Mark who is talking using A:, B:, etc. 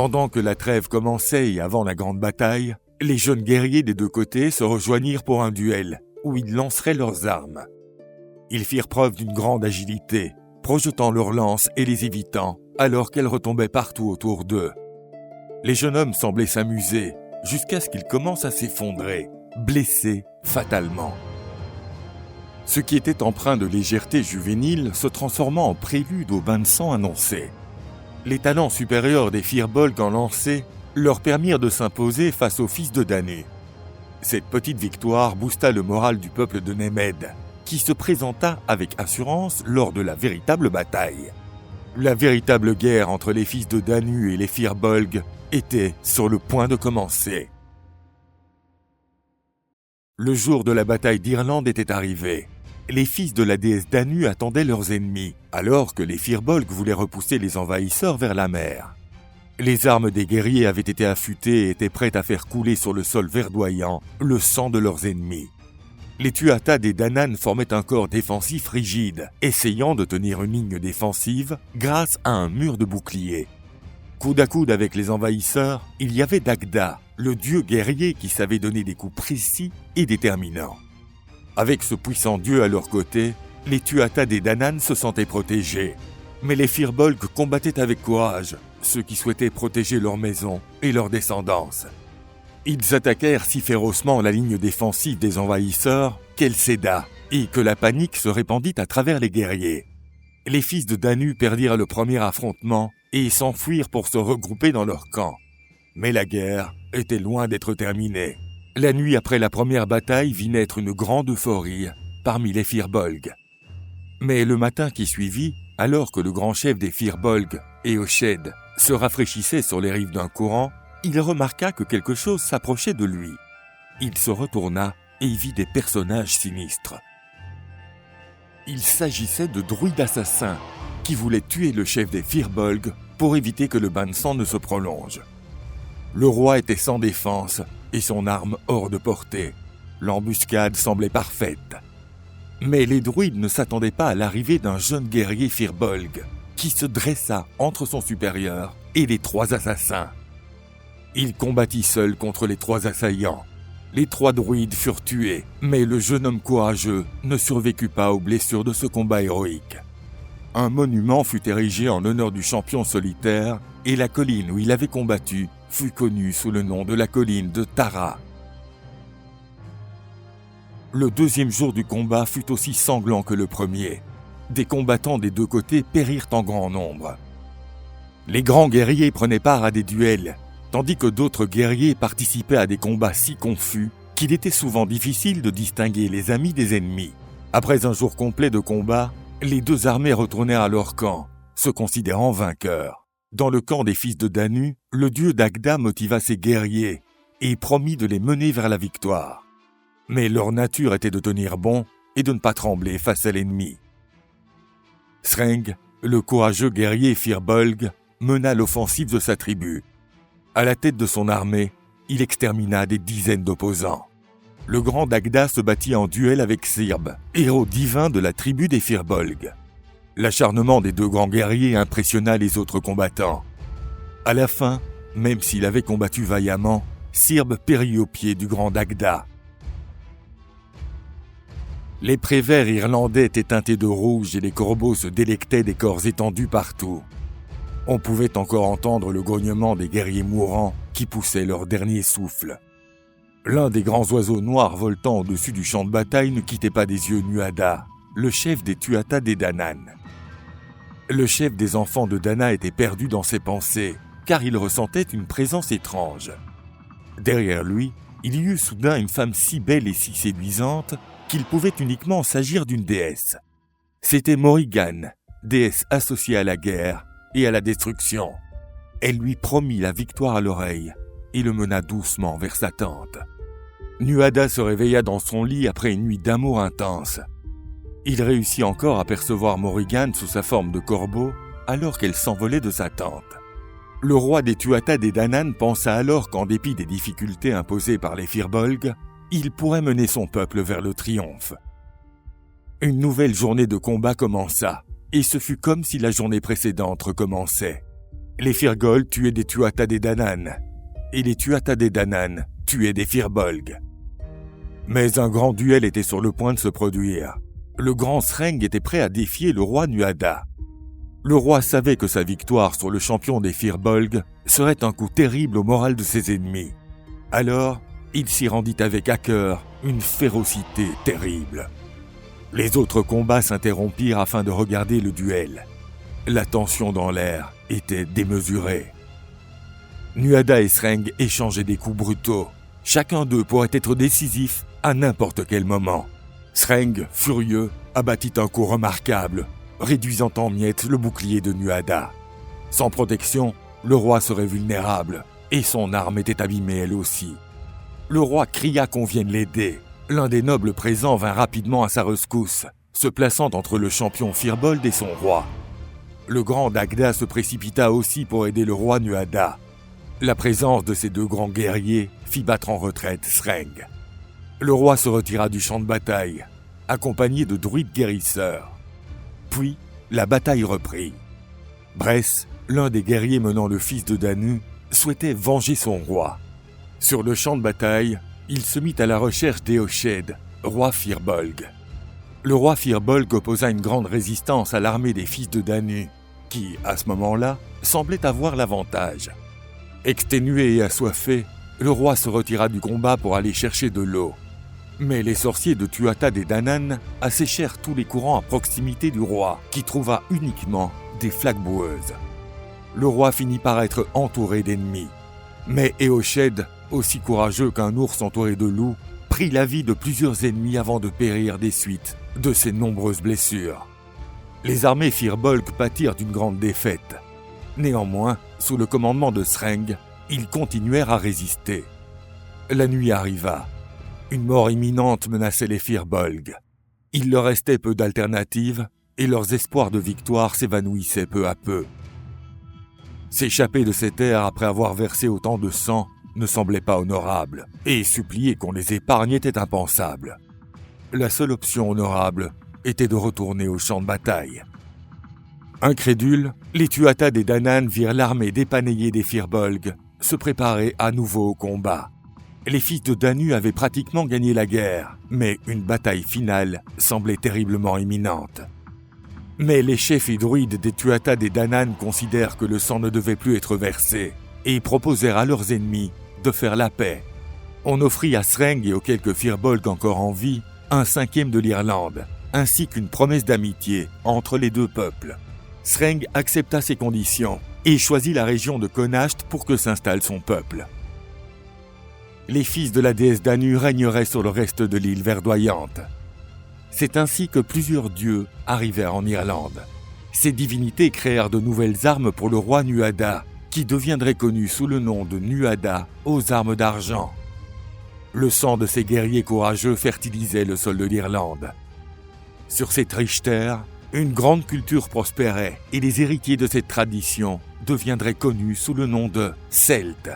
A: Pendant que la trêve commençait et avant la grande bataille, les jeunes guerriers des deux côtés se rejoignirent pour un duel, où ils lanceraient leurs armes. Ils firent preuve d'une grande agilité, projetant leurs lances et les évitant, alors qu'elles retombaient partout autour d'eux. Les jeunes hommes semblaient s'amuser, jusqu'à ce qu'ils commencent à s'effondrer, blessés fatalement. Ce qui était empreint de légèreté juvénile se transforma en prélude au bain de sang annoncé. Les talents supérieurs des Firbolg en lancer leur permirent de s'imposer face aux fils de Danu. Cette petite victoire boosta le moral du peuple de Némède, qui se présenta avec assurance lors de la véritable bataille. La véritable guerre entre les fils de Danu et les Firbolg était sur le point de commencer. Le jour de la bataille d'Irlande était arrivé. Les fils de la déesse Danu attendaient leurs ennemis, alors que les Firbolg voulaient repousser les envahisseurs vers la mer. Les armes des guerriers avaient été affûtées et étaient prêtes à faire couler sur le sol verdoyant le sang de leurs ennemis. Les Tuatha des Danann formaient un corps défensif rigide, essayant de tenir une ligne défensive grâce à un mur de boucliers. Coude à coude avec les envahisseurs, il y avait Dagda, le dieu guerrier qui savait donner des coups précis et déterminants. Avec ce puissant dieu à leur côté, les Tuatha des Danann se sentaient protégés. Mais les Firbolg combattaient avec courage, ceux qui souhaitaient protéger leur maison et leur descendance. Ils attaquèrent si férocement la ligne défensive des envahisseurs qu'elle céda et que la panique se répandit à travers les guerriers. Les fils de Danu perdirent le premier affrontement et s'enfuirent pour se regrouper dans leur camp. Mais la guerre était loin d'être terminée. La nuit après la première bataille vit naître une grande euphorie parmi les Firbolg. Mais le matin qui suivit, alors que le grand chef des Firbolg, Éochaid, se rafraîchissait sur les rives d'un courant, il remarqua que quelque chose s'approchait de lui. Il se retourna et y vit des personnages sinistres. Il s'agissait de druides assassins qui voulaient tuer le chef des Firbolg pour éviter que le bain de sang ne se prolonge. Le roi était sans défense et son arme hors de portée. L'embuscade semblait parfaite. Mais les druides ne s'attendaient pas à l'arrivée d'un jeune guerrier Firbolg qui se dressa entre son supérieur et les trois assassins. Il combattit seul contre les trois assaillants. Les trois druides furent tués, mais le jeune homme courageux ne survécut pas aux blessures de ce combat héroïque. Un monument fut érigé en l'honneur du champion solitaire et la colline où il avait combattu fut connue sous le nom de la colline de Tara. Le deuxième jour du combat fut aussi sanglant que le premier. Des combattants des deux côtés périrent en grand nombre. Les grands guerriers prenaient part à des duels, tandis que d'autres guerriers participaient à des combats si confus qu'il était souvent difficile de distinguer les amis des ennemis. Après un jour complet de combat, les deux armées retournèrent à leur camp, se considérant vainqueurs. Dans le camp des fils de Danu, le dieu Dagda motiva ses guerriers et promit de les mener vers la victoire. Mais leur nature était de tenir bon et de ne pas trembler face à l'ennemi. Sreng, le courageux guerrier Firbolg, mena l'offensive de sa tribu. À la tête de son armée, il extermina des dizaines d'opposants. Le grand Dagda se battit en duel avec Sirb, héros divin de la tribu des Firbolg. L'acharnement des deux grands guerriers impressionna les autres combattants. À la fin, même s'il avait combattu vaillamment, Sirb périt aux pieds du grand Dagda. Les prés verts irlandais étaient teintés de rouge et les corbeaux se délectaient des corps étendus partout. On pouvait encore entendre le grognement des guerriers mourants qui poussaient leur dernier souffle. L'un des grands oiseaux noirs voltant au-dessus du champ de bataille ne quittait pas des yeux Nuada, le chef des Tuatha des Danann. Le chef des enfants de Dana était perdu dans ses pensées, car il ressentait une présence étrange. Derrière lui, il y eut soudain une femme si belle et si séduisante qu'il pouvait uniquement s'agir d'une déesse. C'était Morrigan, déesse associée à la guerre et à la destruction. Elle lui promit la victoire à l'oreille et le mena doucement vers sa tente. Nuada se réveilla dans son lit après une nuit d'amour intense. Il réussit encore à percevoir Morrigan sous sa forme de corbeau alors qu'elle s'envolait de sa tente. Le roi des Tuatha des Danann pensa alors qu'en dépit des difficultés imposées par les Firbolg, il pourrait mener son peuple vers le triomphe. Une nouvelle journée de combat commença, et ce fut comme si la journée précédente recommençait. Les Firbolgs tuaient des Tuatha Dé Danann, et les Tuatha Dé Danann tuaient des Firbolgs. Mais un grand duel était sur le point de se produire. Le grand Sreng était prêt à défier le roi Nuada. Le roi savait que sa victoire sur le champion des Firbolgs serait un coup terrible au moral de ses ennemis. Alors, il s'y rendit avec à cœur une férocité terrible. Les autres combats s'interrompirent afin de regarder le duel. La tension dans l'air était démesurée. Nuada et Sreng échangeaient des coups brutaux. Chacun d'eux pourrait être décisif à n'importe quel moment. Sreng, furieux, abattit un coup remarquable, réduisant en miettes le bouclier de Nuada. Sans protection, le roi serait vulnérable, et son arme était abîmée elle aussi. Le roi cria qu'on vienne l'aider. L'un des nobles présents vint rapidement à sa rescousse, se plaçant entre le champion Firbolg et son roi. Le grand Dagda se précipita aussi pour aider le roi Nuada. La présence de ces deux grands guerriers fit battre en retraite Sreng. Le roi se retira du champ de bataille, accompagné de druides guérisseurs. Puis, la bataille reprit. Bress, l'un des guerriers menant le fils de Danu, souhaitait venger son roi. Sur le champ de bataille, il se mit à la recherche d'Éochaid, roi Firbolg. Le roi Firbolg opposa une grande résistance à l'armée des fils de Danu, qui, à ce moment-là, semblait avoir l'avantage. Exténué et assoiffé, le roi se retira du combat pour aller chercher de l'eau. Mais les sorciers de Tuatha Dé Danann asséchèrent tous les courants à proximité du roi, qui trouva uniquement des flaques boueuses. Le roi finit par être entouré d'ennemis. Mais Éochaid, aussi courageux qu'un ours entouré de loups, prit la vie de plusieurs ennemis avant de périr des suites de ses nombreuses blessures. Les armées Firbolg pâtirent d'une grande défaite. Néanmoins, sous le commandement de Sreng, ils continuèrent à résister. La nuit arriva. Une mort imminente menaçait les Firbolg. Il leur restait peu d'alternatives et leurs espoirs de victoire s'évanouissaient peu à peu. S'échapper de ces terres après avoir versé autant de sang ne semblait pas honorable, et supplier qu'on les épargne était impensable. La seule option honorable était de retourner au champ de bataille. Incrédules, les Tuatha Dé Danann virent l'armée dépareillée des Firbolg se préparer à nouveau au combat. Les fils de Danu avaient pratiquement gagné la guerre, mais une bataille finale semblait terriblement imminente. Mais les chefs et druides des Tuatha Dé Danann considèrent que le sang ne devait plus être versé et proposèrent à leurs ennemis de faire la paix. On offrit à Sreng et aux quelques Firbolg encore en vie un 5e de l'Irlande, ainsi qu'une promesse d'amitié entre les deux peuples. Sreng accepta ces conditions et choisit la région de Connacht pour que s'installe son peuple. Les fils de la déesse Danu régneraient sur le reste de l'île verdoyante. C'est ainsi que plusieurs dieux arrivèrent en Irlande. Ces divinités créèrent de nouvelles armes pour le roi Nuada, qui deviendrait connu sous le nom de Nuada aux armes d'argent. Le sang de ces guerriers courageux fertilisait le sol de l'Irlande. Sur cette riche terre, une grande culture prospérait et les héritiers de cette tradition deviendraient connus sous le nom de Celtes.